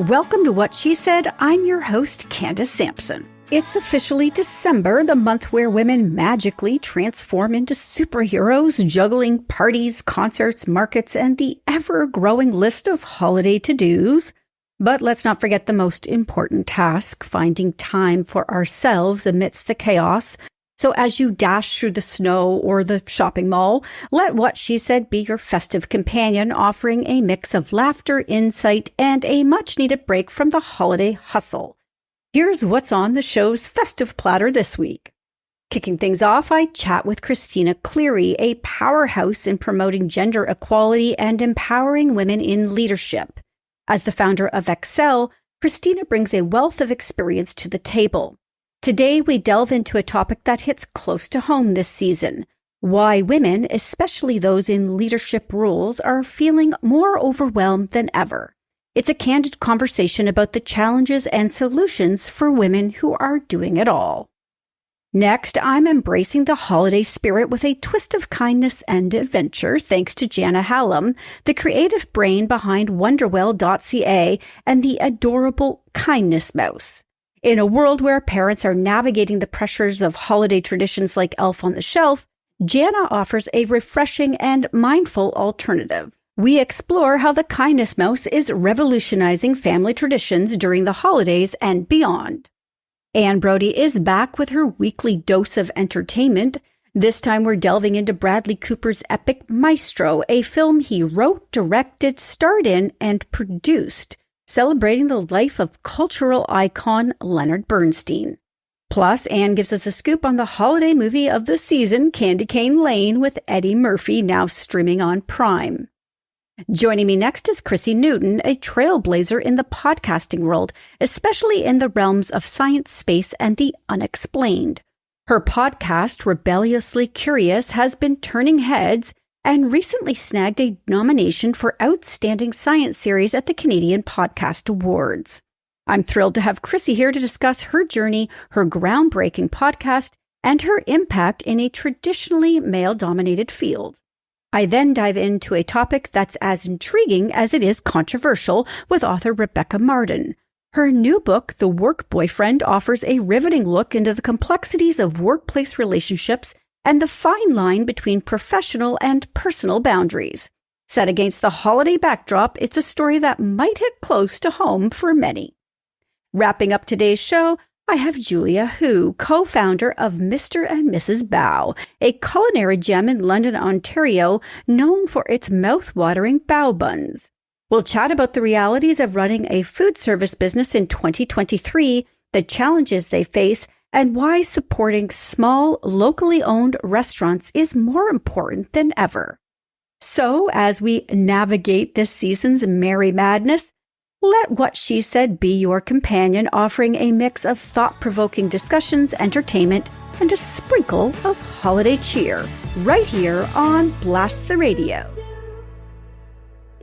Welcome to What She Said. I'm your host, Candace Sampson. It's officially December, the month where women magically transform into superheroes, juggling parties, concerts, markets, and the ever-growing list of holiday to-dos. But let's not forget the most important task, finding time for ourselves amidst the chaos. So as you dash through the snow or the shopping mall, let What She Said be your festive companion, offering a mix of laughter, insight, and a much-needed break from the holiday hustle. Here's what's on the show's festive platter this week. Kicking things off, I chat with Kristina Cleary, a powerhouse in promoting gender equality and empowering women in leadership. As the founder of ACCELLE, Kristina brings a wealth of experience to the table. Today, we delve into a topic that hits close to home this season: why women, especially those in leadership roles, are feeling more overwhelmed than ever. It's a candid conversation about the challenges and solutions for women who are doing it all. Next, I'm embracing the holiday spirit with a twist of kindness and adventure thanks to Jana Hallam, the creative brain behind Wonderwell.ca and the adorable Kindness Mouse. In a world where parents are navigating the pressures of holiday traditions like Elf on the Shelf, Jana offers a refreshing and mindful alternative. We explore how the Kindness Mouse is revolutionizing family traditions during the holidays and beyond. And Brodie is back with her weekly dose of entertainment. This time we're delving into Bradley Cooper's epic Maestro, a film he wrote, directed, starred in, and produced, celebrating the life of cultural icon Leonard Bernstein. Plus, Anne gives us a scoop on the holiday movie of the season, Candy Cane Lane, with Eddie Murphy, now streaming on Prime. Joining me next is Chrissy Newton, a trailblazer in the podcasting world, especially in the realms of science, space, and the unexplained. Her podcast, Rebelliously Curious, has been turning heads and recently snagged a nomination for Outstanding Science Series at the Canadian Podcast Awards. I'm thrilled to have Chrissy here to discuss her journey, her groundbreaking podcast, and her impact in a traditionally male-dominated field. I then dive into a topic that's as intriguing as it is controversial with author Rebecca Mardon. Her new book, The Work Boyfriend, offers a riveting look into the complexities of workplace relationships and the fine line between professional and personal boundaries. Set against the holiday backdrop, it's a story that might hit close to home for many. Wrapping up today's show, I have Julia Hu, co-founder of Mr. and Mrs. Bao, a culinary gem in London, Ontario, known for its mouth-watering bao buns. We'll chat about the realities of running a food service business in 2023, the challenges they face, and why supporting small, locally owned restaurants is more important than ever. So, as we navigate this season's merry madness, let What She Said be your companion, offering a mix of thought-provoking discussions, entertainment, and a sprinkle of holiday cheer, right here on Blast the Radio.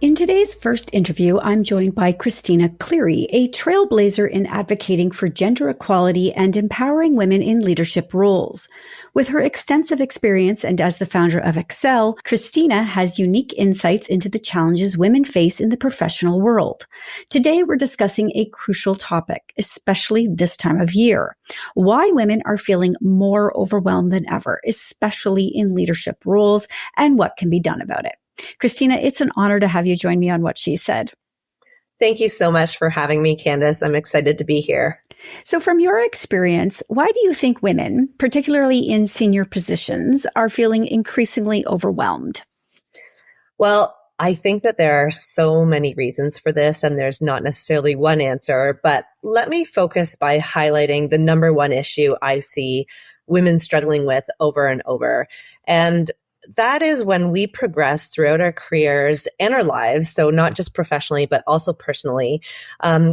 In today's first interview, I'm joined by Kristina Cleary, a trailblazer in advocating for gender equality and empowering women in leadership roles. With her extensive experience and as the founder of ACCELLE, Kristina has unique insights into the challenges women face in the professional world. Today, we're discussing a crucial topic, especially this time of year: why women are feeling more overwhelmed than ever, especially in leadership roles, and what can be done about it. Kristina, it's an honor to have you join me on What She Said. Thank you so much for having me, Candace. I'm excited to be here. So from your experience, why do you think women, particularly in senior positions, are feeling increasingly overwhelmed? Well, I think that there are so many reasons for this, and there's not necessarily one answer, but let me focus by highlighting the number one issue I see women struggling with over and over. And that is when we progress throughout our careers and our lives, so not just professionally, but also personally,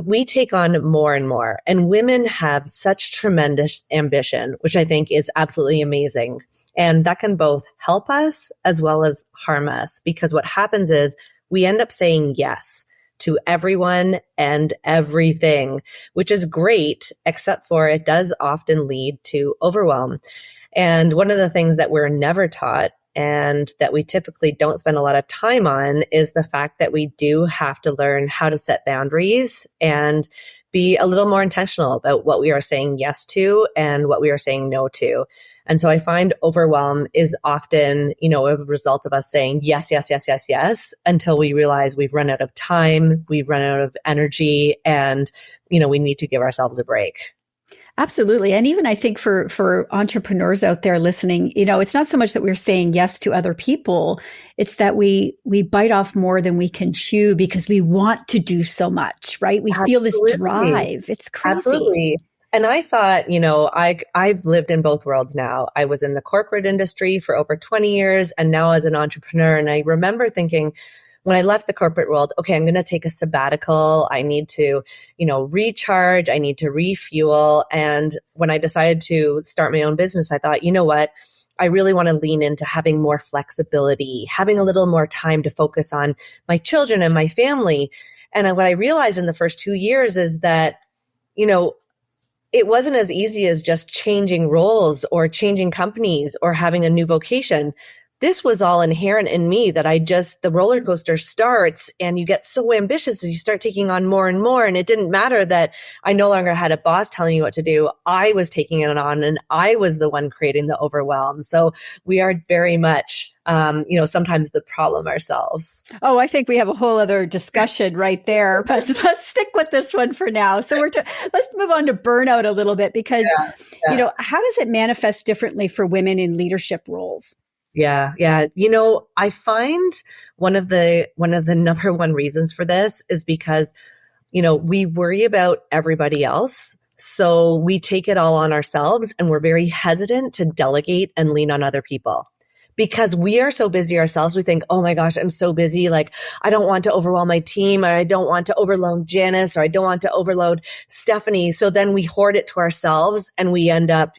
we take on more and more. And women have such tremendous ambition, which I think is absolutely amazing. And that can both help us as well as harm us, because what happens is we end up saying yes to everyone and everything, which is great, except for it does often lead to overwhelm. And one of the things that we're never taught and that we typically don't spend a lot of time on is the fact that we do have to learn how to set boundaries and be a little more intentional about what we are saying yes to and what we are saying no to. And so I find overwhelm is often, a result of us saying yes, yes, yes, yes, yes, until we realize we've run out of time, we've run out of energy, and, we need to give ourselves a break. Absolutely. And even I think for entrepreneurs out there listening, it's not so much that we're saying yes to other people. It's that we bite off more than we can chew because we want to do so much, right? We feel this drive. It's crazy. Absolutely. And I thought, I've lived in both worlds now. I was in the corporate industry for over 20 years and now as an entrepreneur. And I remember thinking when I left the corporate world, okay, I'm going to take a sabbatical. I need to, recharge. I need to refuel. And when I decided to start my own business, I thought, you know what? I really want to lean into having more flexibility, having a little more time to focus on my children and my family. And what I realized in the first 2 years is that, it wasn't as easy as just changing roles or changing companies or having a new vocation. This was all inherent in me that the roller coaster starts and you get so ambitious and you start taking on more and more. And it didn't matter that I no longer had a boss telling me what to do. I was taking it on and I was the one creating the overwhelm. So we are very much, sometimes the problem ourselves. Oh, I think we have a whole other discussion right there, but let's stick with this one for now. So let's move on to burnout a little bit because, how does it manifest differently for women in leadership roles? Yeah. I find one of the number one reasons for this is because, we worry about everybody else. So we take it all on ourselves and we're very hesitant to delegate and lean on other people. Because we are so busy ourselves, we think, oh my gosh, I'm so busy. Like, I don't want to overwhelm my team, or I don't want to overload Janice, or I don't want to overload Stephanie. So then we hoard it to ourselves and we end up,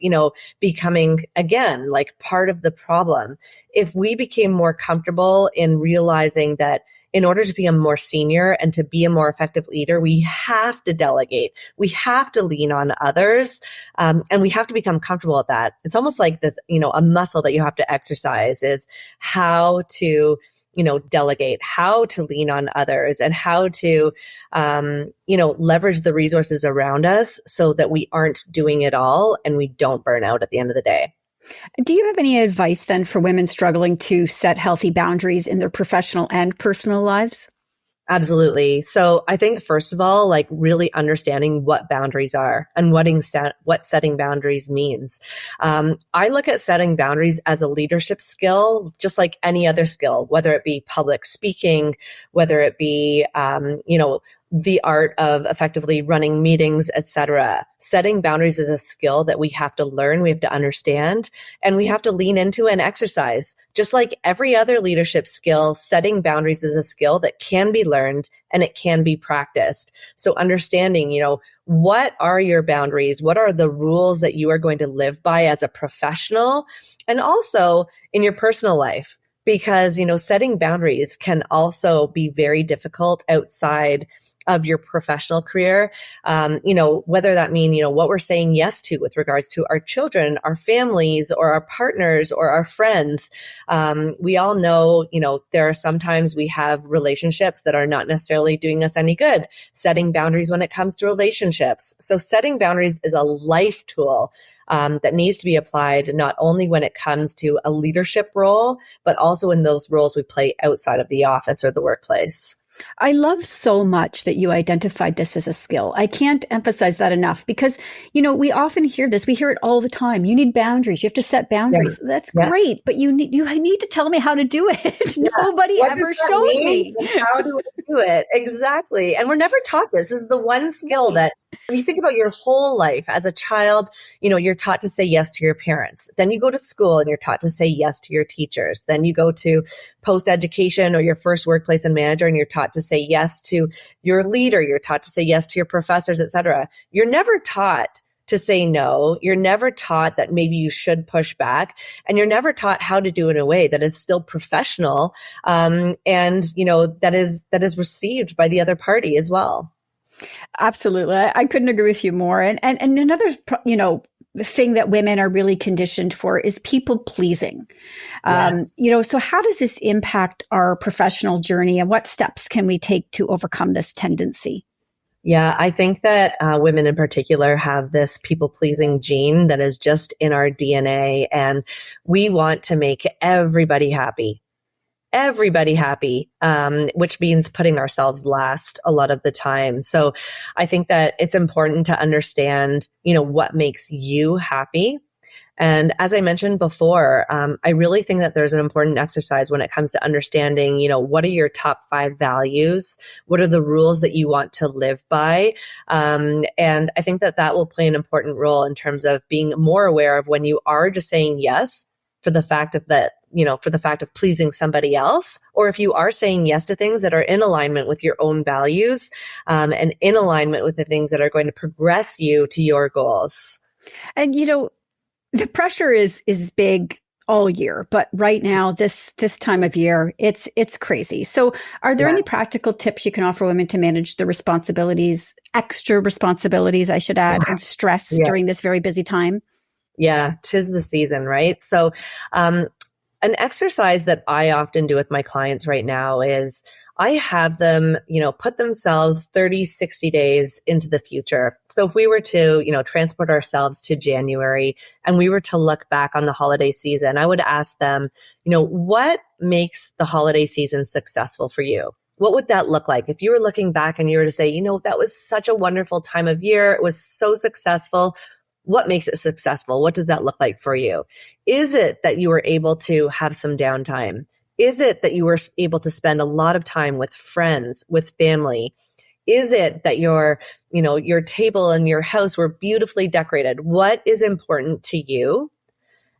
becoming, again, like part of the problem. If we became more comfortable in realizing that in order to be a more senior and to be a more effective leader, we have to delegate. We have to lean on others. And we have to become comfortable at that. It's almost like this, a muscle that you have to exercise is how to, delegate, how to lean on others and how to, leverage the resources around us so that we aren't doing it all and we don't burn out at the end of the day. Do you have any advice then for women struggling to set healthy boundaries in their professional and personal lives? Absolutely. So I think, first of all, like really understanding what boundaries are and what setting boundaries means. I look at setting boundaries as a leadership skill, just like any other skill, whether it be public speaking, whether it be, the art of effectively running meetings, etc. Setting boundaries is a skill that we have to learn, we have to understand, and we have to lean into and exercise. Just like every other leadership skill, setting boundaries is a skill that can be learned and it can be practiced. So understanding, what are your boundaries? What are the rules that you are going to live by as a professional and also in your personal life? Because, setting boundaries can also be very difficult outside of your professional career, whether that mean, what we're saying yes to with regards to our children, our families, or our partners, or our friends. We all know, there are sometimes we have relationships that are not necessarily doing us any good. Setting boundaries when it comes to relationships. So setting boundaries is a life tool that needs to be applied not only when it comes to a leadership role, but also in those roles we play outside of the office or the workplace. I love so much that you identified this as a skill. I can't emphasize that enough because, we often hear this. We hear it all the time. You need boundaries. You have to set boundaries. Yeah. That's great, but you need to tell me how to do it. Yeah. Nobody ever showed me. How do I do it? Exactly. And we're never taught this. This is the one skill that when you think about your whole life as a child, you're taught to say yes to your parents. Then you go to school and you're taught to say yes to your teachers. Then you go to post-education or your first workplace and manager and you're taught to say yes to your leader. You're taught to say yes to your professors, etc. You're never taught to say no. You're never taught that maybe you should push back, and you're never taught how to do it in a way that is still professional, and that is received by the other party as well. Absolutely, I couldn't agree with you more. And another thing that women are really conditioned for is people pleasing. Yes. So how does this impact our professional journey, and what steps can we take to overcome this tendency? Yeah, I think that women in particular have this people-pleasing gene that is just in our DNA, and we want to make everybody happy, which means putting ourselves last a lot of the time. So I think that it's important to understand, what makes you happy. And as I mentioned before, I really think that there's an important exercise when it comes to understanding, what are your top 5 values? What are the rules that you want to live by? And I think that will play an important role in terms of being more aware of when you are just saying yes for the fact of pleasing somebody else, or if you are saying yes to things that are in alignment with your own values, and in alignment with the things that are going to progress you to your goals. And, the pressure is big all year, but right now, this time of year, it's crazy. So are there any practical tips you can offer women to manage the extra responsibilities, I should add, and stress during this very busy time? Yeah, 'tis the season, right? So an exercise that I often do with my clients right now is I have them, put themselves 30, 60 days into the future. So if we were to, transport ourselves to January and we were to look back on the holiday season, I would ask them, what makes the holiday season successful for you? What would that look like? If you were looking back and you were to say, that was such a wonderful time of year, it was so successful. What makes it successful? What does that look like for you? Is it that you were able to have some downtime? Is it that you were able to spend a lot of time with friends, with family? Is it that your table and your house were beautifully decorated? What is important to you?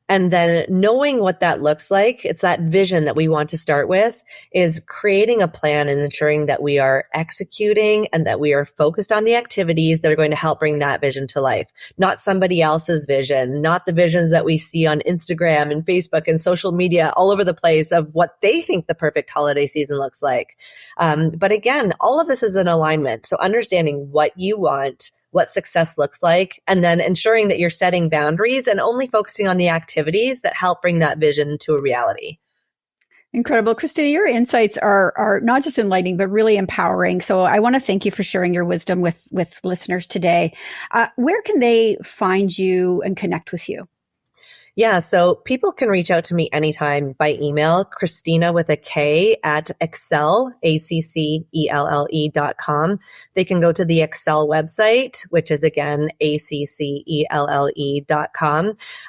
And then knowing what that looks like, it's that vision that we want to start with, is creating a plan and ensuring that we are executing and that we are focused on the activities that are going to help bring that vision to life. Not somebody else's vision, not the visions that we see on Instagram and Facebook and social media all over the place of what they think the perfect holiday season looks like. But again, all of this is in alignment. So understanding what you want, what success looks like, and then ensuring that you're setting boundaries and only focusing on the activities that help bring that vision to a reality. Incredible. Kristina, your insights are not just enlightening, but really empowering. So I want to thank you for sharing your wisdom with listeners today. Where can they find you and connect with you? Yeah, so people can reach out to me anytime by email, Kristina with a K at ACCELLE, ACCELLE.com. They can go to the ACCELLE website, which is again, ACCELLE.com.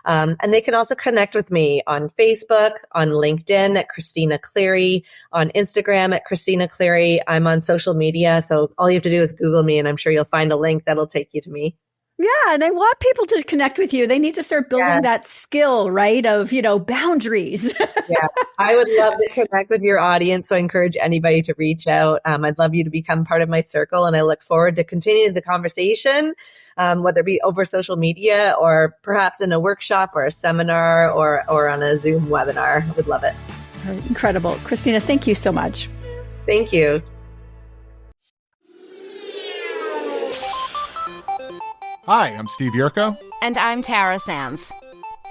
And they can also connect with me on Facebook, on LinkedIn at Kristina Cleary, on Instagram at Kristina Cleary. I'm on social media, so all you have to do is Google me and I'm sure you'll find a link that'll take you to me. Yeah. And I want people to connect with you. They need to start building that skill, right? Of, boundaries. Yeah. I would love to connect with your audience. So I encourage anybody to reach out. I'd love you to become part of my circle. And I look forward to continuing the conversation, whether it be over social media or perhaps in a workshop or a seminar or on a Zoom webinar. I would love it. Incredible. Kristina, thank you so much. Thank you. Hi, I'm Steve Yerko. And I'm Tara Sands.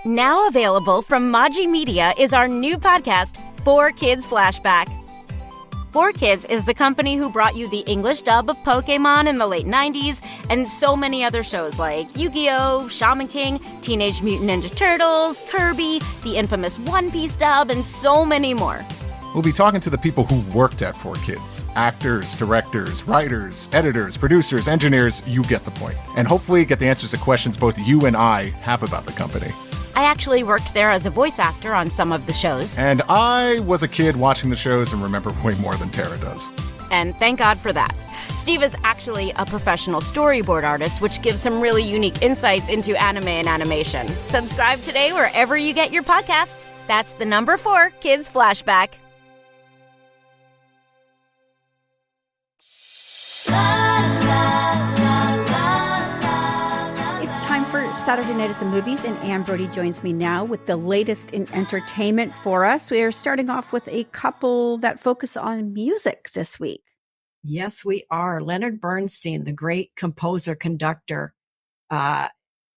Now available from Maji Media is our new podcast, 4Kids Flashback. 4Kids is the company who brought you the English dub of Pokémon in the late 90s and so many other shows like Yu-Gi-Oh!, Shaman King, Teenage Mutant Ninja Turtles, Kirby, the infamous One Piece dub, and so many more. We'll be talking to the people who worked at 4Kids. Actors, directors, writers, editors, producers, engineers, you get the point. And hopefully get the answers to questions both you and I have about the company. I actually worked there as a voice actor on some of the shows. And I was a kid watching the shows and remember way more than Tara does. And thank God for that. Steve is actually a professional storyboard artist, which gives some really unique insights into anime and animation. Subscribe today wherever you get your podcasts. That's the number 4 Kids Flashback. Saturday Night at the Movies, and Brodie joins me now with the latest in entertainment for us. We are starting off with a couple that focus on music this week. Yes, we are. Leonard Bernstein, the great composer-conductor,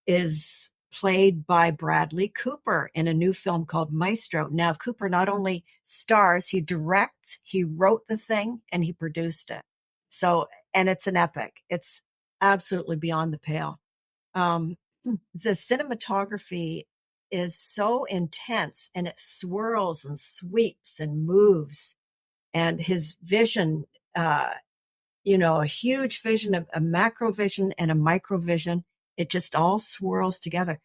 is played by Bradley Cooper in a new film called Maestro. Now, Cooper not only stars, he directs, he wrote the thing, and he produced it. So, and it's an epic. It's absolutely beyond the pale. The cinematography is so intense, and it swirls and sweeps and moves. And his vision, a huge vision, a macro vision and a micro vision, it just all swirls together.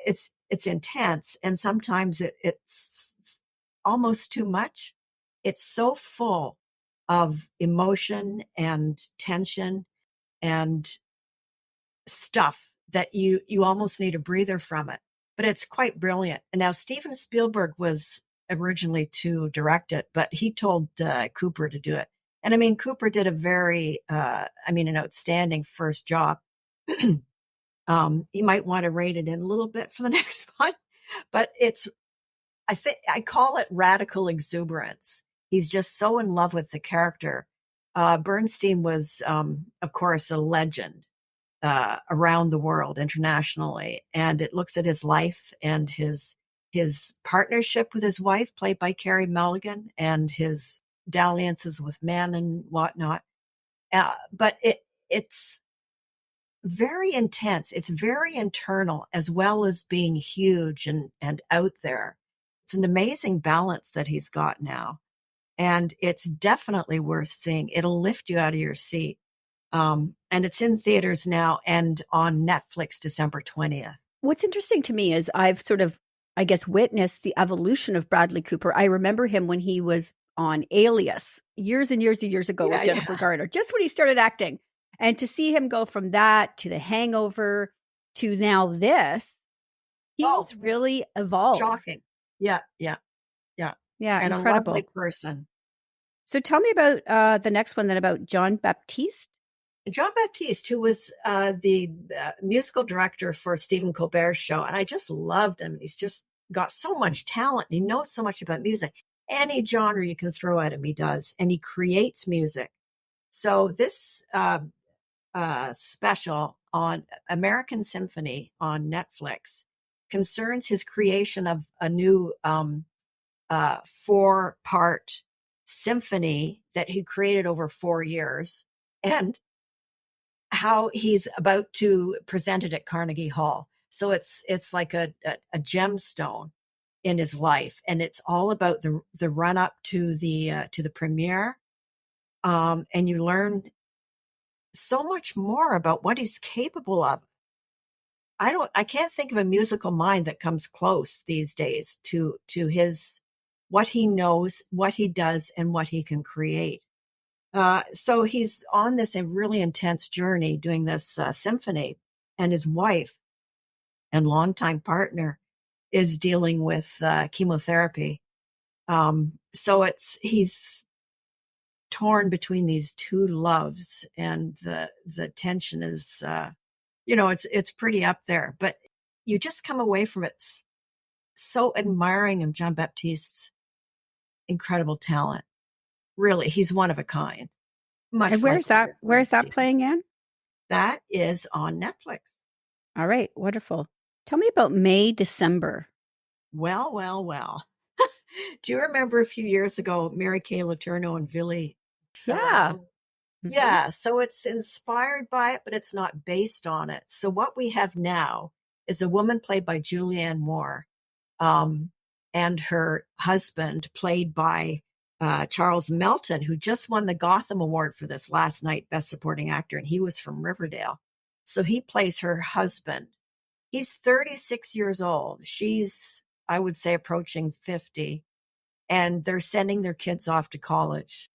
It's intense, and sometimes it's almost too much. It's so full of emotion and tension and stuff that you almost need a breather from it. But it's quite brilliant. And now Steven Spielberg was originally to direct it, but he told Cooper to do it. And I mean, Cooper did a very, an outstanding first job. You might want to rate it in a little bit for the next one, but I call it radical exuberance. He's just so in love with the character. Bernstein was, of course, a legend around the world internationally. And it looks at his life and his partnership with his wife, played by Carey Mulligan, and his dalliances with men and whatnot. But it's very intense. It's very internal, as well as being huge and out there. It's an amazing balance that he's got now. And it's definitely worth seeing. It'll lift you out of your seat. And it's in theaters now and on Netflix December 20th. What's interesting to me is I've sort of, I guess, witnessed the evolution of Bradley Cooper. I remember him when he was on Alias years and years and years ago with Jennifer Garner, just when he started acting. And to see him go from that to The Hangover to now this, he's really evolved. Shocking. Yeah. Yeah, and incredible. A lovely person. So tell me about the next one then, about John Baptiste. John Baptiste, who was the musical director for Stephen Colbert's show. And I just loved him. He's just got so much talent. And he knows so much about music. Any genre you can throw at him, he does. And he creates music. So this special on American Symphony on Netflix concerns his creation of a new 4-part symphony that he created over 4 years, and how he's about to present it at Carnegie Hall. So it's like a gemstone in his life, and it's all about the run up to the premiere, and you learn so much more about what he's capable of. I can't think of a musical mind that comes close these days to his, what he knows, what he does, and what he can create. So he's on this really intense journey doing this symphony, and his wife and longtime partner is dealing with chemotherapy. So he's torn between these two loves, and the tension is, it's pretty up there, but you just come away from it so admiring of John Baptiste's incredible talent. Really, he's one of a kind. And where's that playing in? That is on Netflix. All right, wonderful. Tell me about May, December. Well. Do you remember a few years ago, Mary Kay Letourneau and Billy? Yeah. Mm-hmm. Yeah. So it's inspired by it, but it's not based on it. So what we have now is a woman played by Julianne Moore, and her husband played by Charles Melton, who just won the Gotham Award for this last night, Best Supporting Actor, and he was from Riverdale. So he plays her husband. He's 36 years old. She's, I would say, approaching 50, and they're sending their kids off to college.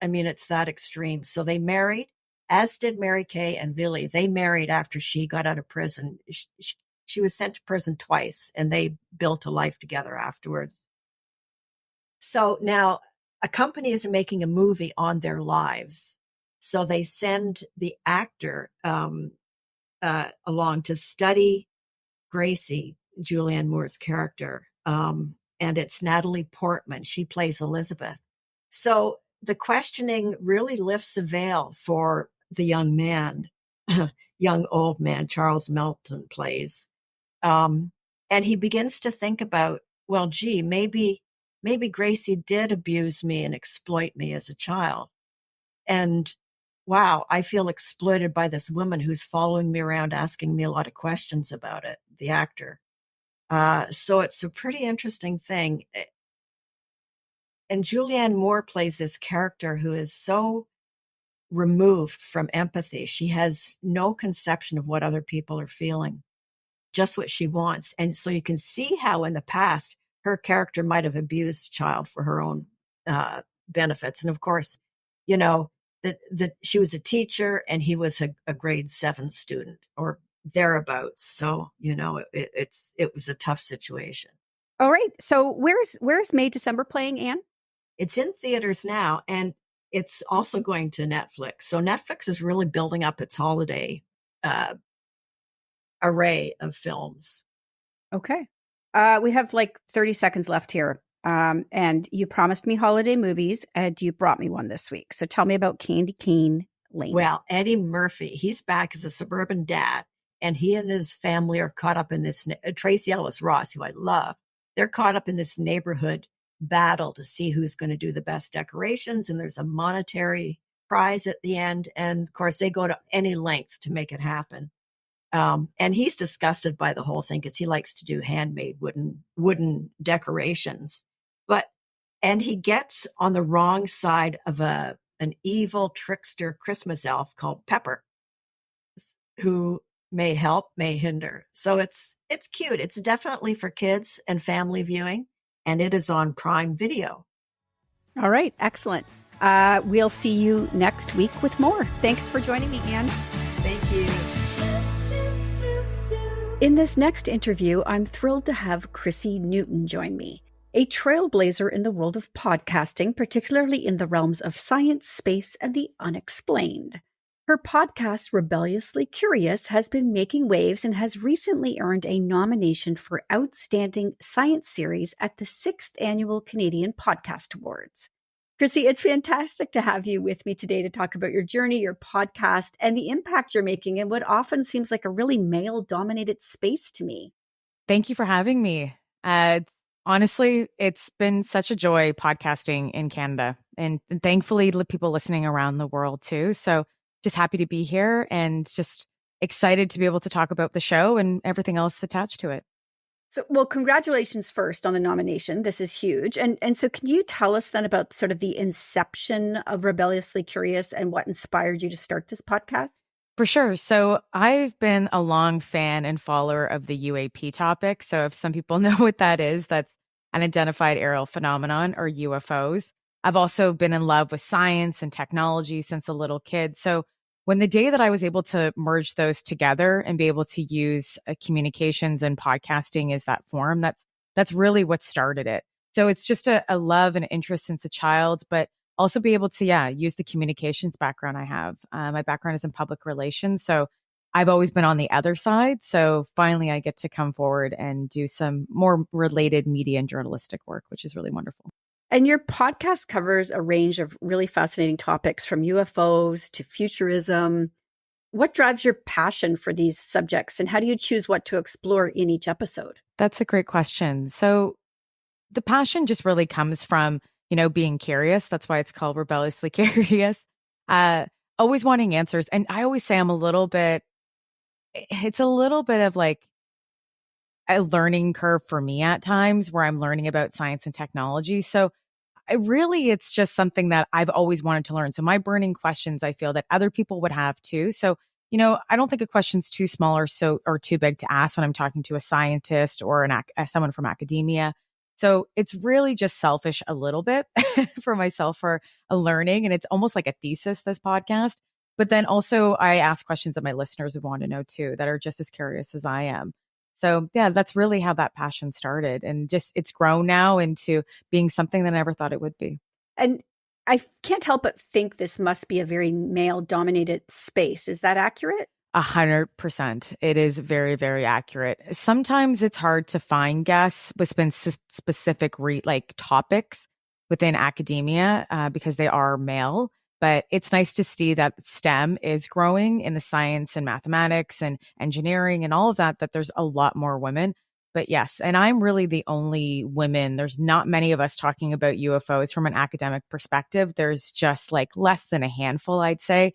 I mean, it's that extreme. So they married, as did Mary Kay and Billy. They married after she got out of prison. She was sent to prison twice, and they built a life together afterwards. So now a company is making a movie on their lives. So they send the actor along to study Gracie, Julianne Moore's character. And it's Natalie Portman. She plays Elizabeth. So the questioning really lifts the veil for the young old man Charles Melton plays. And he begins to think about, well, gee, maybe Gracie did abuse me and exploit me as a child. And wow, I feel exploited by this woman who's following me around, asking me a lot of questions about it, the actor. So it's a pretty interesting thing. And Julianne Moore plays this character who is so removed from empathy. She has no conception of what other people are feeling, just what she wants. And so you can see how in the past, her character might have abused a child for her own benefits. And of course, you know, that she was a teacher and he was a grade 7 student or thereabouts. So, you know, it was a tough situation. All right. So where's May December playing, Anne? It's in theaters now, and it's also going to Netflix. So Netflix is really building up its holiday array of films. Okay. We have like 30 seconds left here. And you promised me holiday movies, and you brought me one this week. So tell me about Candy Cane Lane. Well, Eddie Murphy, he's back as a suburban dad, and he and his family are caught up in this, Tracy Ellis Ross, who I love, they're caught up in this neighborhood battle to see who's going to do the best decorations. And there's a monetary prize at the end. And of course, they go to any length to make it happen. And he's disgusted by the whole thing because he likes to do handmade wooden decorations. And he gets on the wrong side of an evil trickster Christmas elf called Pepper, who may help, may hinder. So it's cute. It's definitely for kids and family viewing, and it is on Prime Video. All right. Excellent. We'll see you next week with more. Thanks for joining me, Anne. Thank you. In this next interview, I'm thrilled to have Chrissy Newton join me, a trailblazer in the world of podcasting, particularly in the realms of science, space, and the unexplained. Her podcast, Rebelliously Curious, has been making waves and has recently earned a nomination for Outstanding Science Series at the 6th Annual Canadian Podcast Awards. Chrissy, it's fantastic to have you with me today to talk about your journey, your podcast, and the impact you're making in what often seems like a really male-dominated space to me. Thank you for having me. Honestly, it's been such a joy podcasting in Canada, and thankfully people listening around the world too. So just happy to be here and just excited to be able to talk about the show and everything else attached to it. So, well, congratulations first on the nomination. This is huge. And so can you tell us then about sort of the inception of Rebelliously Curious and what inspired you to start this podcast? For sure. So I've been a long fan and follower of the UAP topic. So if some people know what that is, that's unidentified aerial phenomenon, or UFOs. I've also been in love with science and technology since a little kid. So when the day that I was able to merge those together and be able to use communications and podcasting as that form, that's really what started it. So it's just a love and interest since a child, but also be able to, use the communications background I have. My background is in public relations. So I've always been on the other side. So finally I get to come forward and do some more related media and journalistic work, which is really wonderful. And your podcast covers a range of really fascinating topics from UFOs to futurism. What drives your passion for these subjects, and how do you choose what to explore in each episode? That's a great question. So the passion just really comes from, being curious. That's why it's called Rebelliously Curious. Always wanting answers. And I always say it's a little bit of like a learning curve for me at times where I'm learning about science and technology. So it's just something that I've always wanted to learn. So my burning questions, I feel that other people would have too. So, I don't think a question's too small or too big to ask when I'm talking to a scientist or someone from academia. So it's really just selfish a little bit for myself for a learning. And it's almost like a thesis, this podcast. But then also I ask questions that my listeners would want to know too, that are just as curious as I am. So that's really how that passion started. And just it's grown now into being something that I never thought it would be. And I can't help but think this must be a very male-dominated space. Is that accurate? 100%. It is very, very accurate. Sometimes it's hard to find guests with specific topics within academia because they are male. But it's nice to see that STEM is growing in the science and mathematics and engineering and all of that, that there's a lot more women. But yes, and I'm really the only women. There's not many of us talking about UFOs from an academic perspective. There's just like less than a handful, I'd say,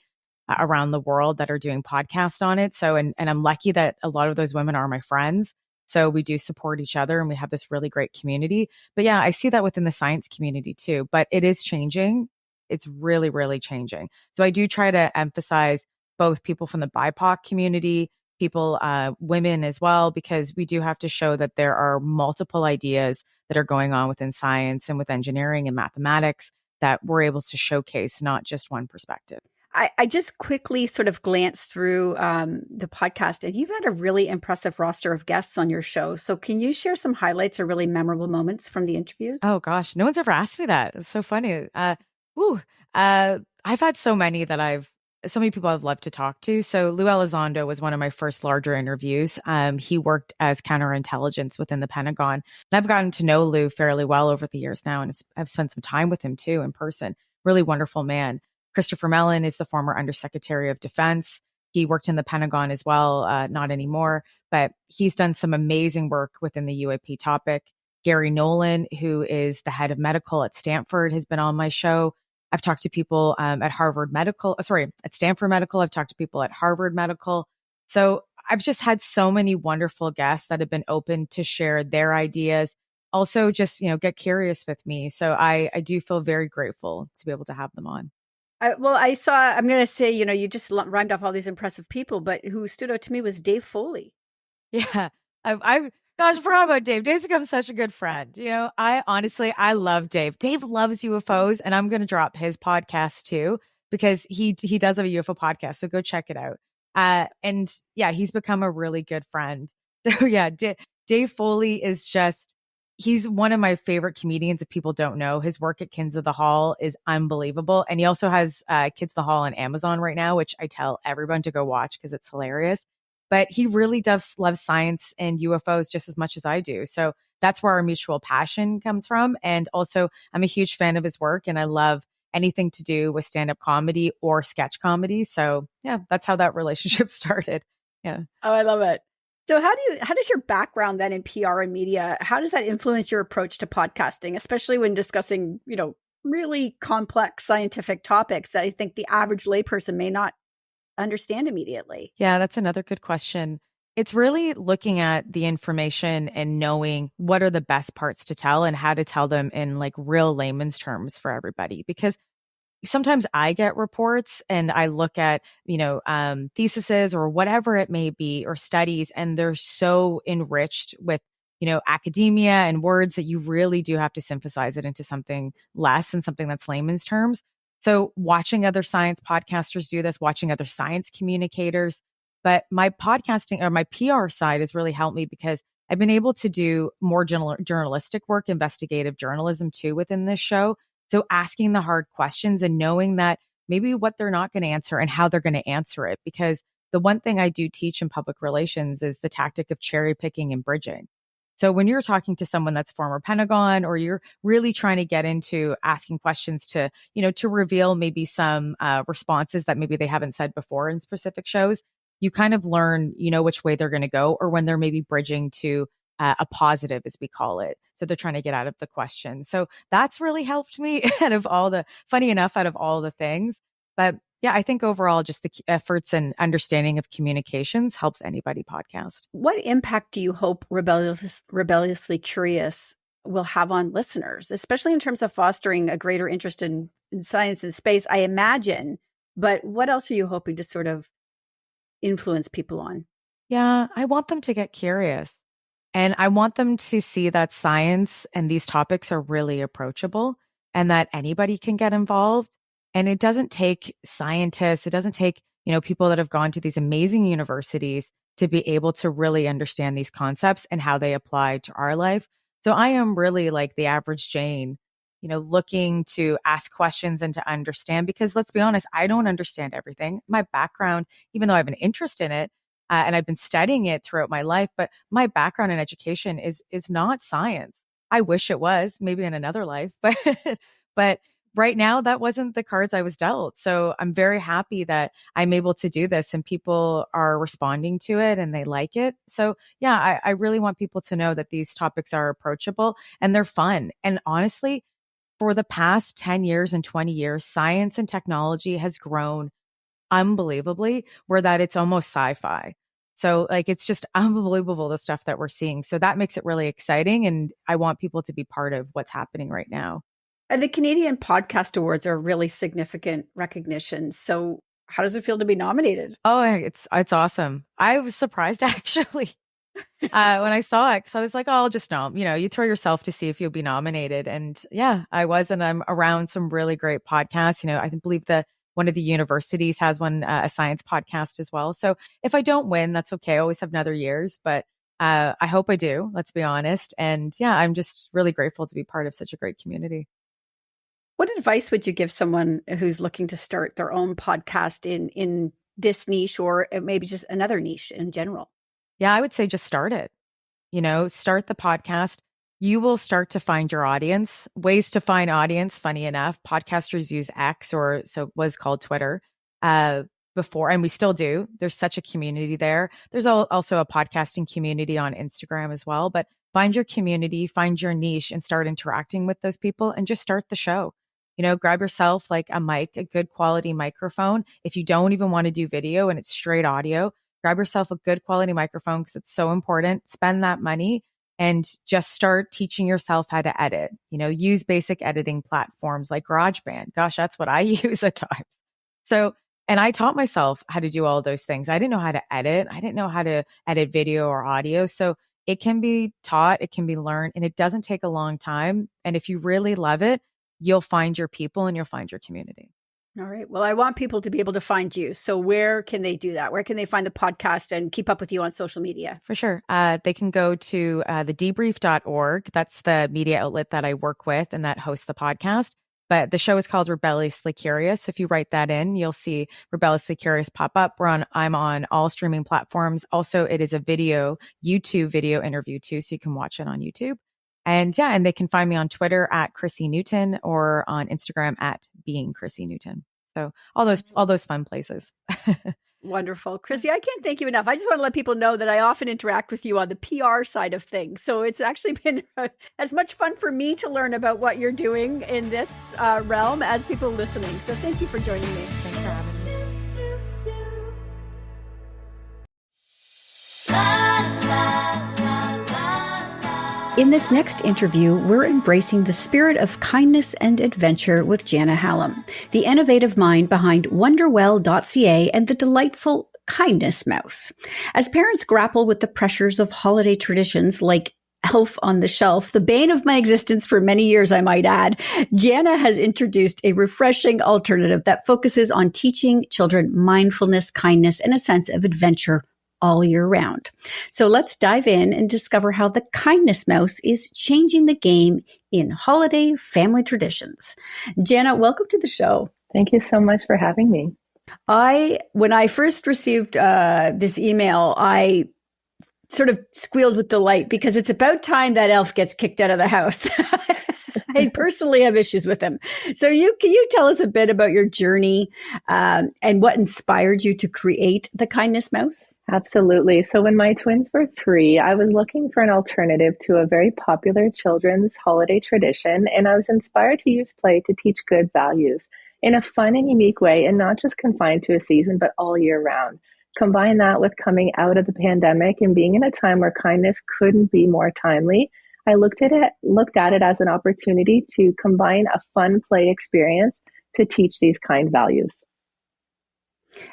around the world that are doing podcasts on it. So, and I'm lucky that a lot of those women are my friends. So we do support each other and we have this really great community. But yeah, I see that within the science community too, but it is changing. It's really, really changing. So I do try to emphasize both people from the BIPOC community, people, women as well, because we do have to show that there are multiple ideas that are going on within science and with engineering and mathematics that we're able to showcase, not just one perspective. I just quickly sort of glanced through the podcast, and you've had a really impressive roster of guests on your show. So can you share some highlights or really memorable moments from the interviews? Oh gosh, no one's ever asked me that. It's so funny. I've had so many people I've loved to talk to. So Lou Elizondo was one of my first larger interviews. He worked as counterintelligence within the Pentagon. And I've gotten to know Lou fairly well over the years now, and I've spent some time with him too in person. Really wonderful man. Christopher Mellon is the former Undersecretary of Defense. He worked in the Pentagon as well, not anymore, but he's done some amazing work within the UAP topic. Gary Nolan, who is the head of medical at Stanford, has been on my show. I've talked to people at Stanford Medical. I've talked to people at Harvard Medical. So I've just had so many wonderful guests that have been open to share their ideas. Also just, get curious with me. So I do feel very grateful to be able to have them on. I'm going to say, you just rhymed off all these impressive people, but who stood out to me was Dave Foley. Yeah. I forgot about Dave. Dave's become such a good friend. I love Dave. Dave loves UFOs, and I'm going to drop his podcast too, because he does have a UFO podcast. So go check it out. And yeah, he's become a really good friend. So yeah, Dave Foley is he's one of my favorite comedians. If people don't know, his work at Kids of the Hall is unbelievable. And he also has Kids of the Hall on Amazon right now, which I tell everyone to go watch because it's hilarious. But he really does love science and UFOs just as much as I do. So that's where our mutual passion comes from. And also, I'm a huge fan of his work, and I love anything to do with stand-up comedy or sketch comedy. So yeah, that's how that relationship started. Yeah. Oh, I love it. So how does your background then in PR and media, how does that influence your approach to podcasting, especially when discussing, really complex scientific topics that I think the average layperson may not understand immediately? Yeah, that's another good question. It's really looking at the information and knowing what are the best parts to tell and how to tell them in like real layman's terms for everybody. Because sometimes I get reports and I look at, theses or whatever it may be, or studies, and they're so enriched with, academia and words that you really do have to synthesize it into something less and something that's layman's terms. So watching other science podcasters do this, watching other science communicators, but my podcasting or my PR side has really helped me because I've been able to do more journalistic work, investigative journalism too within this show. So asking the hard questions and knowing that maybe what they're not going to answer and how they're going to answer it. Because the one thing I do teach in public relations is the tactic of cherry picking and bridging. So when you're talking to someone that's former Pentagon, or you're really trying to get into asking questions to, to reveal maybe some responses that maybe they haven't said before in specific shows, you kind of learn, which way they're going to go, or when they're maybe bridging to a positive, as we call it. So they're trying to get out of the question. So that's really helped me out of all the things. But yeah, I think overall, just the efforts and understanding of communications helps anybody podcast. What impact do you hope Rebelliously Curious will have on listeners, especially in terms of fostering a greater interest in science and space, I imagine, but what else are you hoping to sort of influence people on? Yeah, I want them to get curious. And I want them to see that science and these topics are really approachable and that anybody can get involved. And it doesn't take scientists, it doesn't take, people that have gone to these amazing universities to be able to really understand these concepts and how they apply to our life. So I am really like the average Jane, looking to ask questions and to understand, because let's be honest, I don't understand everything. My background, even though I have an interest in it, and I've been studying it throughout my life, but my background in education is not science. I wish it was, maybe in another life, but right now, that wasn't the cards I was dealt. So I'm very happy that I'm able to do this and people are responding to it and they like it. So yeah, I really want people to know that these topics are approachable and they're fun. And honestly, for the past 10 years and 20 years, science and technology has grown unbelievably, where that it's almost sci-fi. So like, it's just unbelievable, the stuff that we're seeing. So that makes it really exciting. And I want people to be part of what's happening right now. And the Canadian Podcast Awards are really significant recognition. So how does it feel to be nominated? Oh, it's awesome. I was surprised actually when I saw it, because I was like, oh, I'll just know, you throw yourself to see if you'll be nominated. And yeah, I was, and I'm around some really great podcasts. I believe one of the universities has one, a science podcast as well. So if I don't win, that's okay. I always have another years, but I hope I do, let's be honest. And yeah, I'm just really grateful to be part of such a great community. What advice would you give someone who's looking to start their own podcast in this niche, or maybe just another niche in general? Yeah, I would say just start it. Start the podcast. You will start to find your audience. Ways to find audience, funny enough, podcasters use X, or so it was called Twitter, before, and we still do. There's such a community there. There's also a podcasting community on Instagram as well. But find your community, find your niche, and start interacting with those people, and just start the show. Grab yourself like a mic, a good quality microphone. If you don't even want to do video and it's straight audio, grab yourself a good quality microphone, because it's so important. Spend that money and just start teaching yourself how to edit. Use basic editing platforms like GarageBand. Gosh, that's what I use at times. So, and I taught myself how to do all of those things. I didn't know how to edit. I didn't know how to edit video or audio. So it can be taught, it can be learned, and it doesn't take a long time. And if you really love it, you'll find your people and you'll find your community. All right. Well, I want people to be able to find you. So where can they do that? Where can they find the podcast and keep up with you on social media? For sure. They can go to thedebrief.org. That's the media outlet that I work with and that hosts the podcast. But the show is called Rebelliously Curious. So if you write that in, you'll see Rebelliously Curious pop up. I'm on all streaming platforms. Also, it is a YouTube video interview too. So you can watch it on YouTube. And yeah, and they can find me on Twitter at Chrissy Newton, or on Instagram at being Chrissy Newton. So all those fun places. Wonderful. Chrissy, I can't thank you enough. I just want to let people know that I often interact with you on the PR side of things. So it's actually been as much fun for me to learn about what you're doing in this realm as people listening. So thank you for joining me. Thanks for having me. In this next interview, we're embracing the spirit of kindness and adventure with Jana Hallam, the innovative mind behind Wonderwell.ca and the delightful Kindness Mouse. As parents grapple with the pressures of holiday traditions like Elf on the Shelf, the bane of my existence for many years, I might add, Jana has introduced a refreshing alternative that focuses on teaching children mindfulness, kindness, and a sense of adventure all year round. So let's dive in and discover how the Kindness Mouse is changing the game in holiday family traditions. Jana, welcome to the show. Thank you so much for having me. When I first received this email, I sort of squealed with delight, because it's about time that elf gets kicked out of the house. I personally have issues with him. So can you tell us a bit about your journey and what inspired you to create the Kindness Mouse? Absolutely. So when my twins were 3, I was looking for an alternative to a very popular children's holiday tradition, and I was inspired to use play to teach good values in a fun and unique way, and not just confined to a season, but all year round. Combine that with coming out of the pandemic and being in a time where kindness couldn't be more timely, I looked at it as an opportunity to combine a fun play experience to teach these kind values.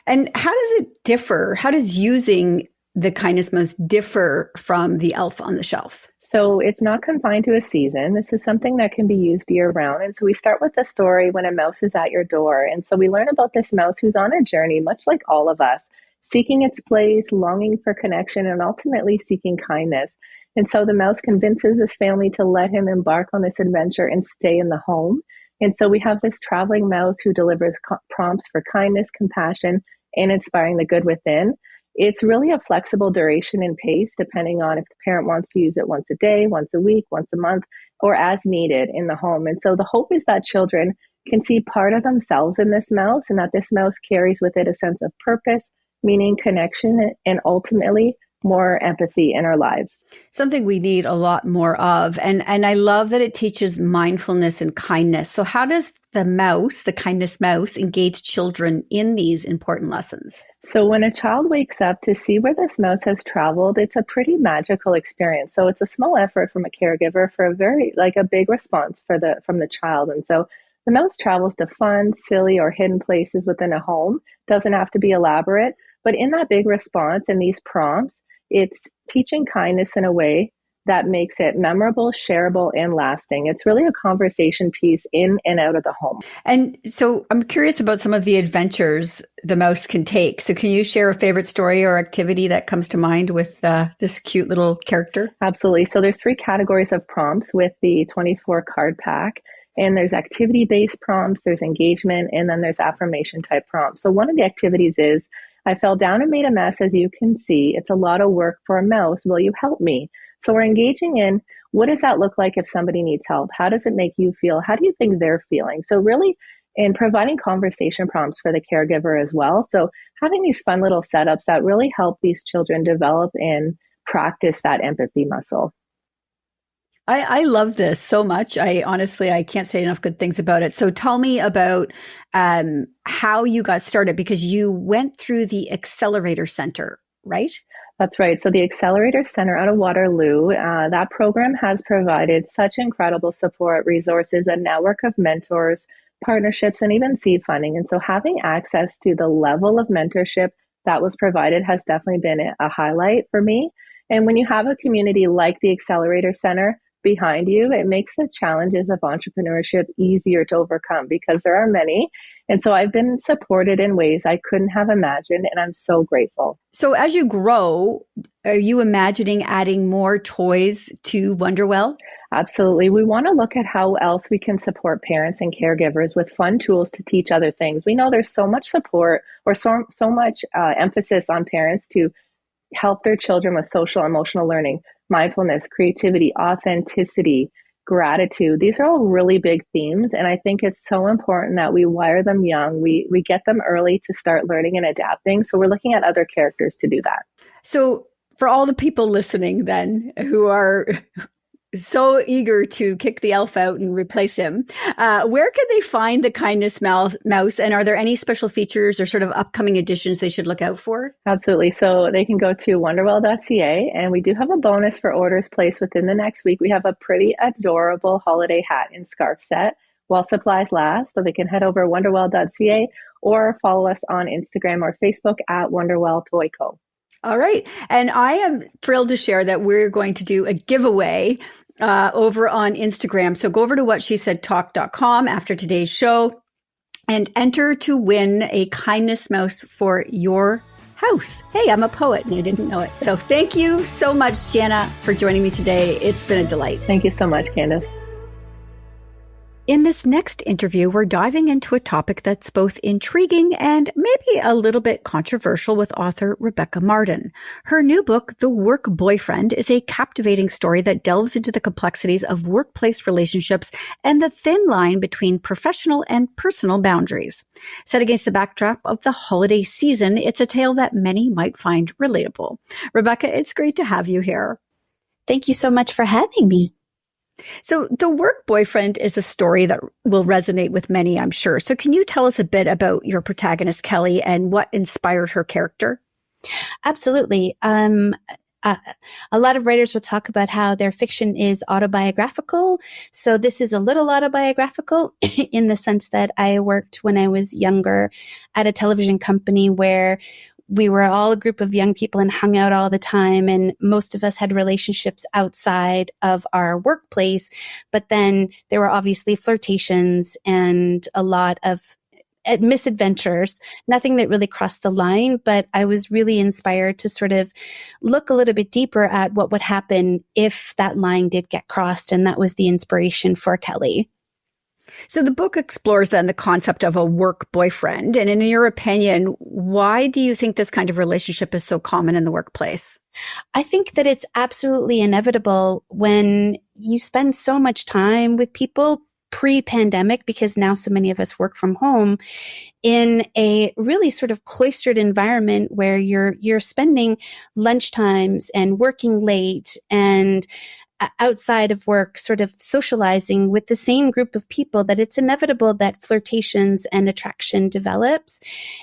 And how does it differ? How does using the Kindness Mouse differ from the Elf on the Shelf? So it's not confined to a season. This is something that can be used year round. And so we start with the story when a mouse is at your door. And so we learn about this mouse who's on a journey, much like all of us, seeking its place, longing for connection, and ultimately seeking kindness. And so the mouse convinces his family to let him embark on this adventure and stay in the home. And so we have this traveling mouse who delivers prompts for kindness, compassion, and inspiring the good within. It's really a flexible duration and pace, depending on if the parent wants to use it once a day, once a week, once a month, or as needed in the home. And so the hope is that children can see part of themselves in this mouse, and that this mouse carries with it a sense of purpose, meaning, connection, and ultimately more empathy in our lives. Something we need a lot more of. And I love that it teaches mindfulness and kindness. So how does the mouse, the kindness mouse, engage children in these important lessons? So when a child wakes up to see where this mouse has traveled, it's a pretty magical experience. So it's a small effort from a caregiver for a big response from the child. And so the mouse travels to fun, silly, or hidden places within a home. Doesn't have to be elaborate, but in that big response and these prompts, it's teaching kindness in a way that makes it memorable, shareable, and lasting. It's really a conversation piece in and out of the home. And so I'm curious about some of the adventures the mouse can take. So can you share a favorite story or activity that comes to mind with this cute little character? Absolutely. So there's 3 categories of prompts with the 24 card pack. And there's activity-based prompts, there's engagement, and then there's affirmation-type prompts. So one of the activities is, I fell down and made a mess, as you can see. It's a lot of work for a mouse. Will you help me? So we're engaging in, what does that look like if somebody needs help? How does it make you feel? How do you think they're feeling? So really, in providing conversation prompts for the caregiver as well. So having these fun little setups that really help these children develop and practice that empathy muscle. I love this so much. I can't say enough good things about it. So tell me about how you got started, because you went through the Accelerator Center, right? That's right. So the Accelerator Center out of Waterloo, that program has provided such incredible support, resources, a network of mentors, partnerships, and even seed funding. And so having access to the level of mentorship that was provided has definitely been a highlight for me. And when you have a community like the Accelerator Center behind you, it makes the challenges of entrepreneurship easier to overcome, because there are many. And so I've been supported in ways I couldn't have imagined, and I'm so grateful. So as you grow, are you imagining adding more toys to Wonderwell? Absolutely. We want to look at how else we can support parents and caregivers with fun tools to teach other things. We know there's so much support or so much emphasis on parents to help their children with social emotional learning, mindfulness, creativity, authenticity, gratitude. These are all really big themes. And I think it's so important that we wire them young. We get them early to start learning and adapting. So we're looking at other characters to do that. So for all the people listening then who are so eager to kick the elf out and replace him, where can they find the Kindness Mouse? And are there any special features or sort of upcoming additions they should look out for? Absolutely. So they can go to wonderwell.ca, and we do have a bonus for orders placed within the next week. We have a pretty adorable holiday hat and scarf set while supplies last. So they can head over wonderwell.ca or follow us on Instagram or Facebook at Wonderwell Toy Co. All right. And I am thrilled to share that we're going to do a giveaway over on Instagram. So go over to whatshesaidtalk.com after today's show and enter to win a Kindness Mouse for your house. Hey, I'm a poet and I didn't know it. So thank you so much, Jana, for joining me today. It's been a delight. Thank you so much, Candace. In this next interview, we're diving into a topic that's both intriguing and maybe a little bit controversial with author Rebecca Mardon. Her new book, The Work Boyfriend, is a captivating story that delves into the complexities of workplace relationships and the thin line between professional and personal boundaries. Set against the backdrop of the holiday season, it's a tale that many might find relatable. Rebecca, it's great to have you here. Thank you so much for having me. So The Work Boyfriend is a story that will resonate with many, I'm sure. So can you tell us a bit about your protagonist, Kelly, and what inspired her character? Absolutely. A lot of writers will talk about how their fiction is autobiographical. So this is a little autobiographical in the sense that I worked when I was younger at a television company where we were all a group of young people and hung out all the time. And most of us had relationships outside of our workplace. But then there were obviously flirtations and a lot of misadventures, nothing that really crossed the line. But I was really inspired to sort of look a little bit deeper at what would happen if that line did get crossed. And that was the inspiration for Kelly. So the book explores then the concept of a work boyfriend. And in your opinion, why do you think this kind of relationship is so common in the workplace? I think that it's absolutely inevitable when you spend so much time with people pre-pandemic, because now so many of us work from home, in a really sort of cloistered environment where you're spending lunchtimes and working late and outside of work, sort of socializing with the same group of people, that it's inevitable that flirtations and attraction develops.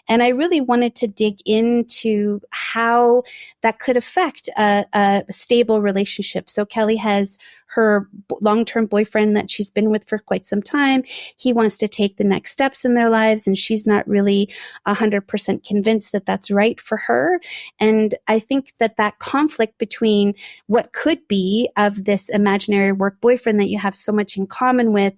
And I really wanted to dig into how that could affect a stable relationship. So Kelly has her long-term boyfriend that she's been with for quite some time. He wants to take the next steps in their lives, and she's not really 100% convinced that that's right for her. And I think that that conflict between what could be of this imaginary work boyfriend that you have so much in common with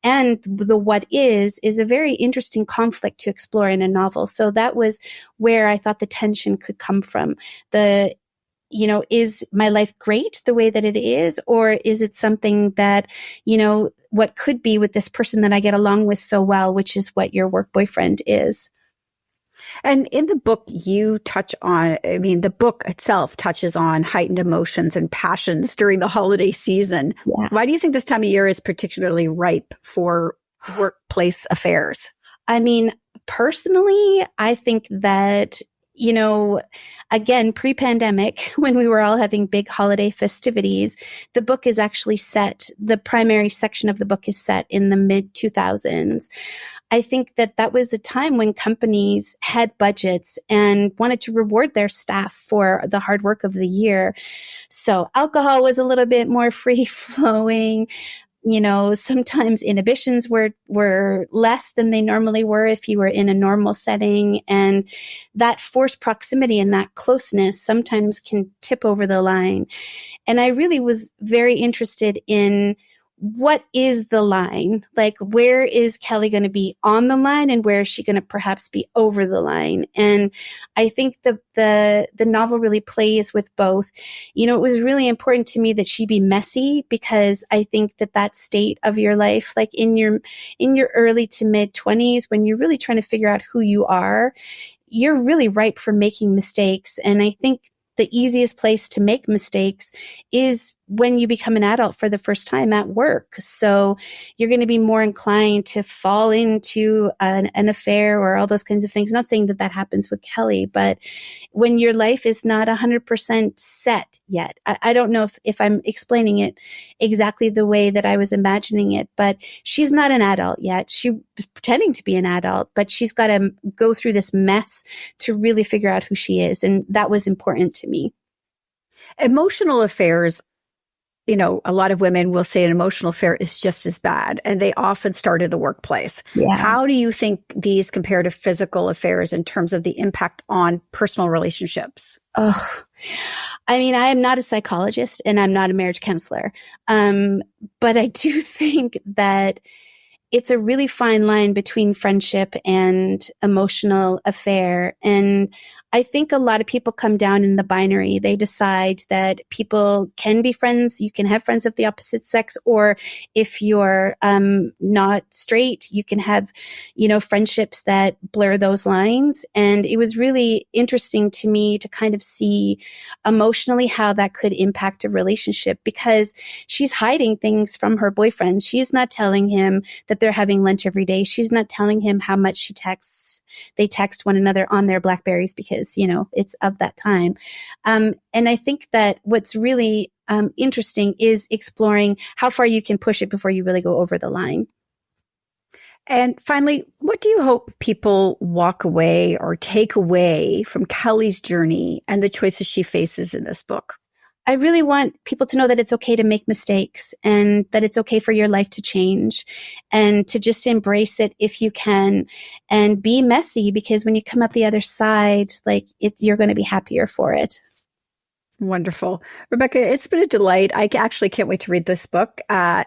and the what is a very interesting conflict to explore in a novel. So that was where I thought the tension could come from. Is my life great the way that it is? Or is it something that, what could be with this person that I get along with so well, which is what your work boyfriend is? And in the book, you touch on, the book itself touches on heightened emotions and passions during the holiday season. Yeah. Why do you think this time of year is particularly ripe for workplace affairs? Personally, I think that, again, pre-pandemic, when we were all having big holiday festivities, the book is actually set, the primary section of the book is set in the mid-2000s. I think that was a time when companies had budgets and wanted to reward their staff for the hard work of the year. So alcohol was a little bit more free-flowing. Sometimes inhibitions were less than they normally were if you were in a normal setting. And that forced proximity and that closeness sometimes can tip over the line. And I really was very interested in what is the line? Like, where is Kelly going to be on the line and where is she going to perhaps be over the line? And I think the novel really plays with both. It was really important to me that she be messy, because I think that state of your life, like in your early to mid 20s, when you're really trying to figure out who you are, you're really ripe for making mistakes. And I think the easiest place to make mistakes is when you become an adult for the first time at work. So you're going to be more inclined to fall into an affair or all those kinds of things. Not saying that happens with Kelly, but when your life is not 100% set yet. I don't know if I'm explaining it exactly the way that I was imagining it, but she's not an adult yet. She was pretending to be an adult, but she's got to go through this mess to really figure out who she is. And that was important to me. Emotional affairs, a lot of women will say an emotional affair is just as bad, and they often start in the workplace. Yeah. How do you think these compare to physical affairs in terms of the impact on personal relationships? Oh, I am not a psychologist and I'm not a marriage counselor. But I do think that it's a really fine line between friendship and emotional affair. And I think a lot of people come down in the binary. They decide that people can be friends. You can have friends of the opposite sex, or if you're not straight, you can have, friendships that blur those lines. And it was really interesting to me to kind of see emotionally how that could impact a relationship, because she's hiding things from her boyfriend. She's not telling him that they're having lunch every day. She's not telling him how much they text one another on their Blackberries, because it's of that time. And I think that what's really interesting is exploring how far you can push it before you really go over the line. And finally, what do you hope people walk away or take away from Kelly's journey and the choices she faces in this book? I really want people to know that it's okay to make mistakes, and that it's okay for your life to change, and to just embrace it if you can, and be messy, because when you come out the other side, you're going to be happier for it. Wonderful. Rebecca, it's been a delight. I actually can't wait to read this book.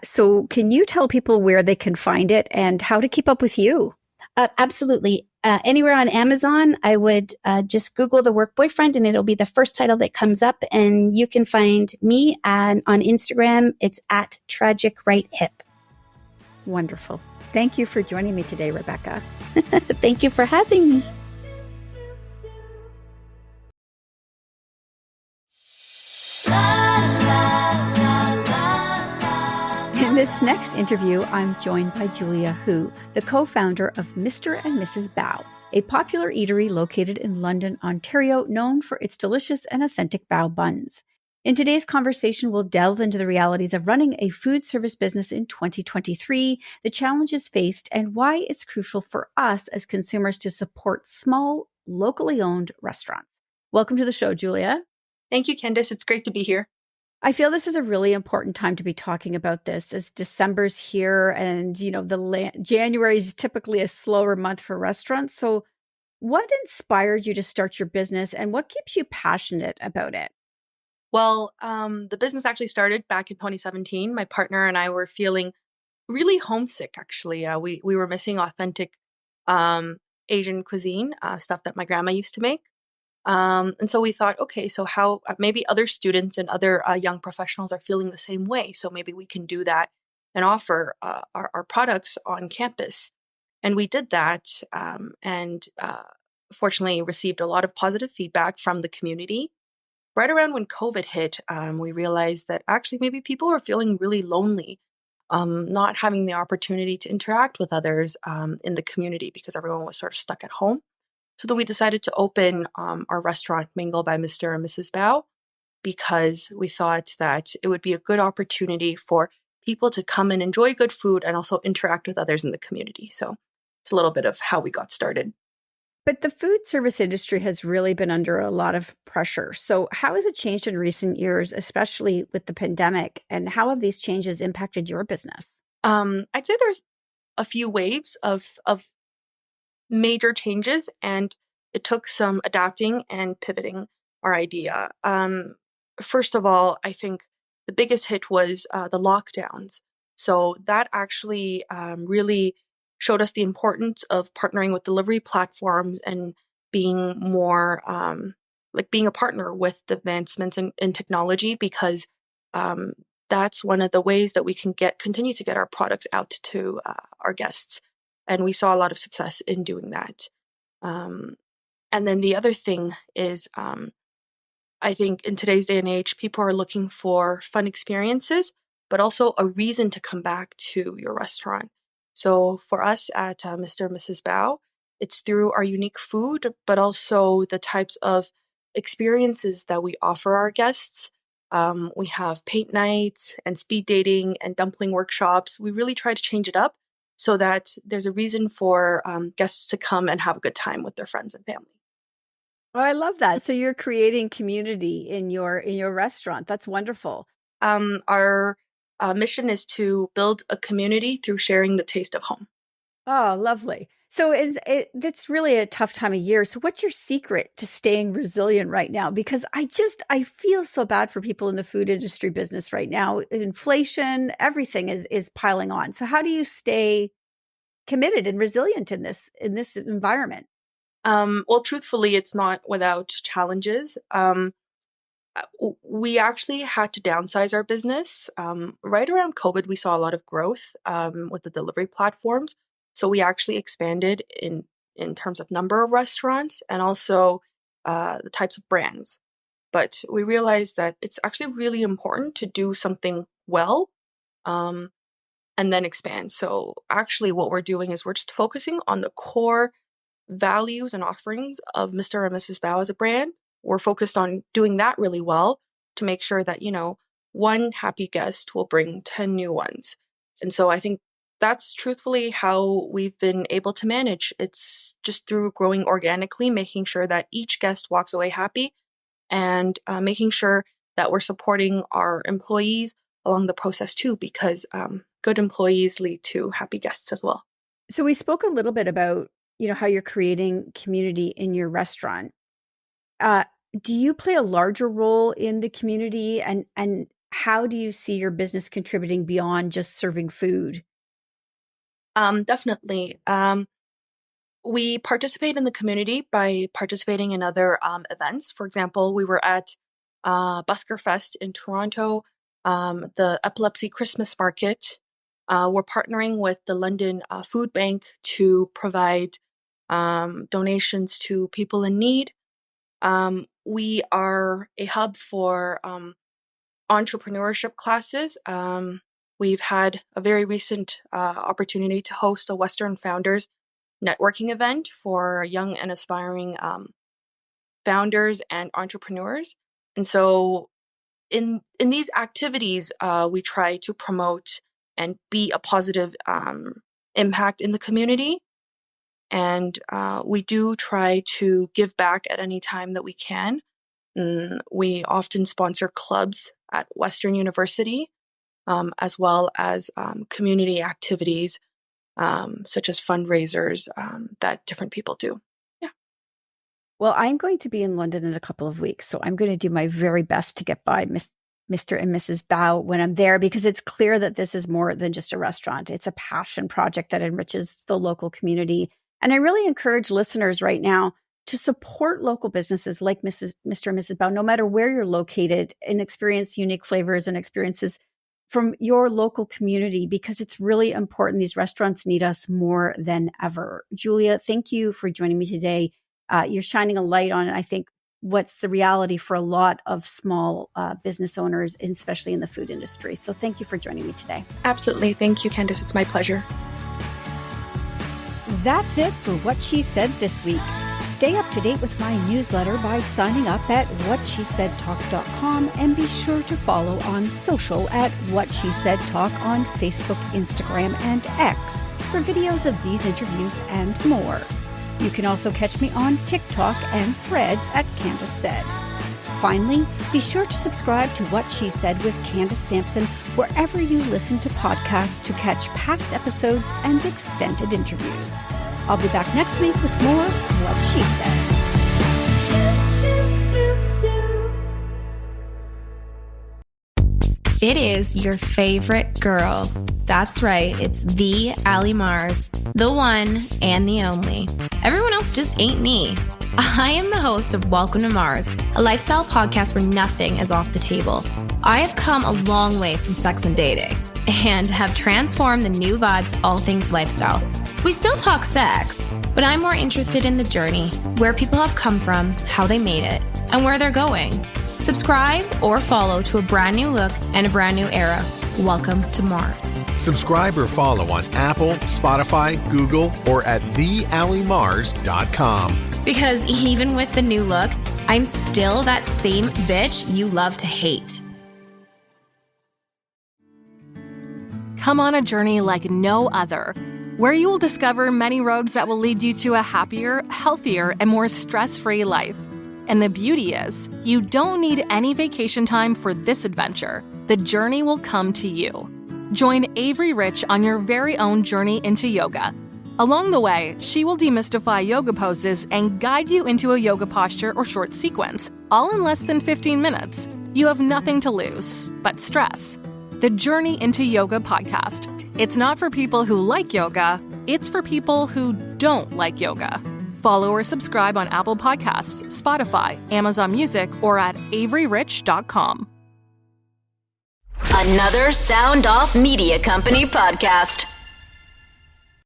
So can you tell people where they can find it and how to keep up with you? Absolutely. Anywhere on Amazon, I would just Google The Work Boyfriend and it'll be the first title that comes up. And you can find me on Instagram. It's at Tragic Right Hip. Wonderful. Thank you for joining me today, Rebecca. Thank you for having me. In this this next interview, I'm joined by Julia Hu, the co-founder of Mr. and Mrs. Bao, a popular eatery located in London, Ontario, known for its delicious and authentic bao buns. In today's conversation, we'll delve into the realities of running a food service business in 2023, the challenges faced, and why it's crucial for us as consumers to support small, locally owned restaurants. Welcome to the show, Julia. Thank you, Candice. It's great to be here. I feel this is a really important time to be talking about this, as December's here and, January is typically a slower month for restaurants. So what inspired you to start your business and what keeps you passionate about it? Well, the business actually started back in 2017. My partner and I were feeling really homesick, actually. We were missing authentic Asian cuisine, stuff that my grandma used to make. And so we thought, okay, so how maybe other students and other young professionals are feeling the same way. So maybe we can do that and offer our products on campus. And we did that and fortunately received a lot of positive feedback from the community. Right around when COVID hit, we realized that actually maybe people were feeling really lonely, not having the opportunity to interact with others in the community because everyone was sort of stuck at home. So then we decided to open our restaurant, Mingle by Mr. and Mrs. Bao, because we thought that it would be a good opportunity for people to come and enjoy good food and also interact with others in the community. So it's a little bit of how we got started. But the food service industry has really been under a lot of pressure. So how has it changed in recent years, especially with the pandemic? And how have these changes impacted your business? I'd say there's a few waves of major changes, and it took some adapting and pivoting our idea. First of all, I think the biggest hit was the lockdowns. So that actually really showed us the importance of partnering with delivery platforms and being more like being a partner with the advancements in technology, because that's one of the ways that we can continue to get our products out to our guests. And we saw a lot of success in doing that. And then the other thing is, I think in today's day and age, people are looking for fun experiences, but also a reason to come back to your restaurant. So for us at Mr. and Mrs. Bao, it's through our unique food, but also the types of experiences that we offer our guests. We have paint nights and speed dating and dumpling workshops. We really try to change it up so that there's a reason for guests to come and have a good time with their friends and family. Oh, I love that. So you're creating community in your restaurant. That's wonderful. Our mission is to build a community through sharing the taste of home. Oh, lovely. So it's really a tough time of year. So what's your secret to staying resilient right now? Because I feel so bad for people in the food industry business right now. Inflation, everything is piling on. So how do you stay committed and resilient in this environment? Well, truthfully, it's not without challenges. We actually had to downsize our business. Right around COVID, we saw a lot of growth with the delivery platforms. So we actually expanded in terms of number of restaurants and also the types of brands. But we realized that it's actually really important to do something well and then expand. So actually what we're doing is we're just focusing on the core values and offerings of Mr. and Mrs. Bao as a brand. We're focused on doing that really well to make sure that, one happy guest will bring 10 new ones. And so I think that's truthfully how we've been able to manage. It's just through growing organically, making sure that each guest walks away happy and making sure that we're supporting our employees along the process too, because good employees lead to happy guests as well. So we spoke a little bit about, how you're creating community in your restaurant. Do you play a larger role in the community, and how do you see your business contributing beyond just serving food? Definitely. We participate in the community by participating in other events. For example, we were at Busker Fest in Toronto, the Epilepsy Christmas Market. We're partnering with the London Food Bank to provide donations to people in need. We are a hub for entrepreneurship classes. We've had a very recent opportunity to host a Western Founders networking event for young and aspiring founders and entrepreneurs. And so in these activities, we try to promote and be a positive impact in the community. And we do try to give back at any time that we can. We often sponsor clubs at Western University, as well as community activities, such as fundraisers that different people do. Yeah. Well, I'm going to be in London in a couple of weeks, so I'm going to do my very best to get by Mr. and Mrs. Bao when I'm there, because it's clear that this is more than just a restaurant. It's a passion project that enriches the local community. And I really encourage listeners right now to support local businesses like Mr. and Mrs. Bao, no matter where you're located, and experience unique flavors and experiences from your local community, because it's really important. These restaurants need us more than ever. Julia, thank you for joining me today. You're shining a light on, I think, what's the reality for a lot of small business owners, especially in the food industry. So thank you for joining me today. Absolutely. Thank you, Candace. It's my pleasure. That's it for What She Said this week. Stay up to date with my newsletter by signing up at whatshesaidtalk.com, and be sure to follow on social at What She Said Talk on Facebook, Instagram, and X for videos of these interviews and more. You can also catch me on TikTok and Threads at Candace Said. Finally, be sure to subscribe to What She Said with Candace Sampson wherever you listen to podcasts to catch past episodes and extended interviews. I'll be back next week with more What She Said. It is your favorite girl. That's right, it's the Allie Mars, the one and the only. Everyone else just ain't me. I am the host of Welcome to Mars, a lifestyle podcast where nothing is off the table. I have come a long way from sex and dating, and have transformed the new vibe to all things lifestyle. We still talk sex, but I'm more interested in the journey, where people have come from, how they made it, and where they're going. Subscribe or follow to a brand new look and a brand new era. Welcome to Mars. Subscribe or follow on Apple, Spotify, Google, or at thealliemars.com. Because even with the new look, I'm still that same bitch you love to hate. Come on a journey like no other, where you will discover many roads that will lead you to a happier, healthier, and more stress-free life. And the beauty is, you don't need any vacation time for this adventure. The journey will come to you. Join Avery Rich on your very own journey into yoga. Along the way, she will demystify yoga poses and guide you into a yoga posture or short sequence, all in less than 15 minutes. You have nothing to lose but stress. The Journey into Yoga podcast. It's not for people who like yoga, it's for people who don't like yoga. Follow or subscribe on Apple Podcasts, Spotify, Amazon Music, or at averyrich.com. Another Sound Off Media Company podcast.